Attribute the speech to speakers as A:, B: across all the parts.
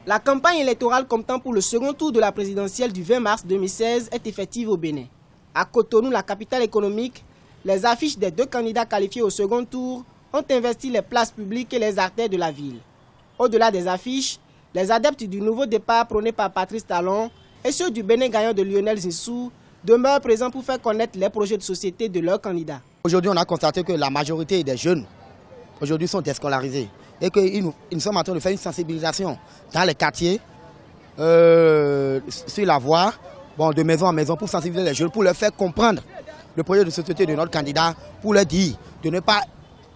A: La campagne électorale comptant pour le second tour de la présidentielle du 20 mars 2016 est effective au Bénin. À Cotonou, la capitale économique, les affiches des deux candidats qualifiés au second tour ont investi les places publiques et les artères de la ville. Au-delà des affiches, les adeptes du nouveau départ prôné par Patrice Talon et ceux du Bénin gagnant de Lionel Zinsou demeurent présents pour faire connaître les projets de société de leurs candidats.
B: Aujourd'hui, on a constaté que la majorité des jeunes aujourd'hui sont déscolarisés et que nous sommes en train de faire une sensibilisation dans les quartiers, sur la voie, de maison en maison pour sensibiliser les jeunes, pour leur faire comprendre le projet de société de notre candidat, pour leur dire de ne pas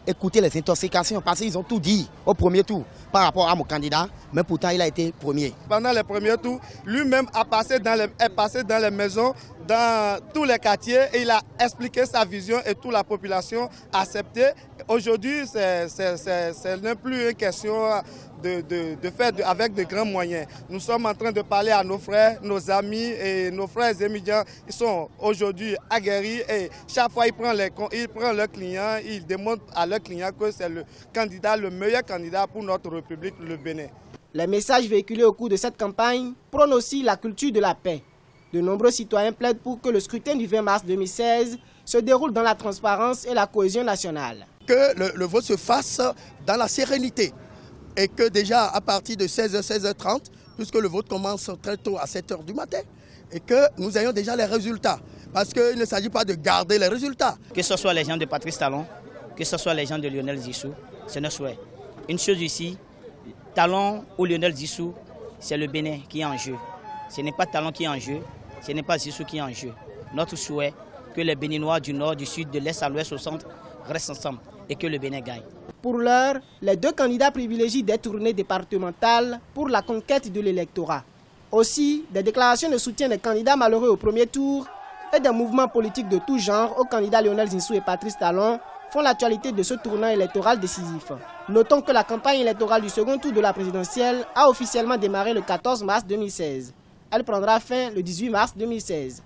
B: écouter les intoxications parce qu'ils ont tout dit au premier tour par rapport à mon candidat, mais pourtant il a été premier.
C: Pendant les premiers tours, lui-même est passé dans les maisons, dans tous les quartiers et il a expliqué sa vision et toute la population a accepté. Aujourd'hui, ce n'est plus une question de faire avec de grands moyens. Nous sommes en train de parler à nos frères, nos amis et nos frères émigrants. Ils sont aujourd'hui aguerris et chaque fois ils prennent leurs clients, ils démontrent à leurs clients que c'est le meilleur candidat pour notre République, le Bénin.
A: Les messages véhiculés au cours de cette campagne prônent aussi la culture de la paix. De nombreux citoyens plaident pour que le scrutin du 20 mars 2016 se déroule dans la transparence et la cohésion nationale.
D: Que le vote se fasse dans la sérénité et que déjà à partir de 16h, 16h30, puisque le vote commence très tôt à 7h du matin, et que nous ayons déjà les résultats. Parce qu'il ne s'agit pas de garder les résultats.
E: Que ce soit les gens de Patrice Talon, que ce soit les gens de Lionel Zinsou, c'est notre souhait. Une chose ici, Talon ou Lionel Zinsou, c'est le Bénin qui est en jeu. Ce n'est pas Talon qui est en jeu, ce n'est pas Zinsou qui est en jeu. Notre souhait, que les Béninois du nord, du sud, de l'est à l'ouest, au centre, restent ensemble et que le Bénin gagne.
A: Pour l'heure, les deux candidats privilégient des tournées départementales pour la conquête de l'électorat. Aussi, des déclarations de soutien des candidats malheureux au premier tour et des mouvements politiques de tout genre aux candidats Lionel Zinsou et Patrice Talon font l'actualité de ce tournant électoral décisif. Notons que la campagne électorale du second tour de la présidentielle a officiellement démarré le 14 mars 2016. Elle prendra fin le 18 mars 2016.